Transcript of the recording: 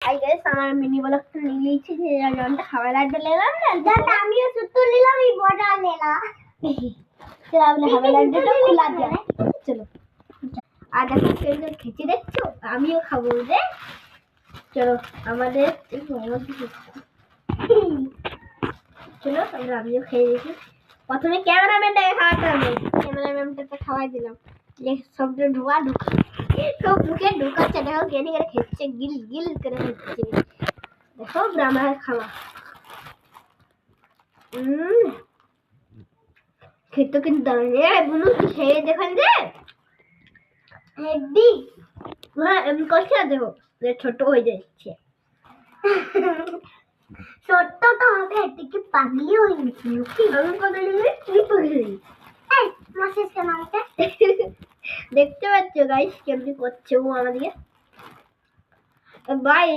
Hi guys, আমার mini ব্লগটা নিয়ে নিয়েছি যে জনটা খাবার আড্ডা নিলাম না, দাদা আমিও সুতো নিলাম, এই বড় নিলাম। চলো আমরা খাবার আড্ডাটা খোলা যায়, চলো। আর দেখো কেমন খেতে দেখছো, আমিও খাবো রে। চলো আমাদের চলো আমরা আমিও খেয়ে দেখি। প্রথমে ক্যামেরাম্যানটাকে খাওয়াতে হবে, ক্যামেরাম্যানটাকে খাওয়াই দিলাম। সবটা ঢোকা সব মুখে ঢোকাচ্ছে, দেখো কেনে করে খেচ্ছে, গিল গিল করে খেচ্ছে। দেখো আমার খাওয়া খেতে কিন্তু দারুণ রে বুনু, খেয়ে দেখেন রে হেভি। হ্যাঁ এমনি কষ্ট দেখো ছোট হয়ে যাচ্ছে। ছোট্ট তো হবে, এটা কি পাগলি হয়ে গেছি আমি কথা বলি তুই পাগলি। এই মাসের কেনাটা দেখতে পাচ্ছ গাইস কেমনি করছে ও আমাদেরকে। বাই।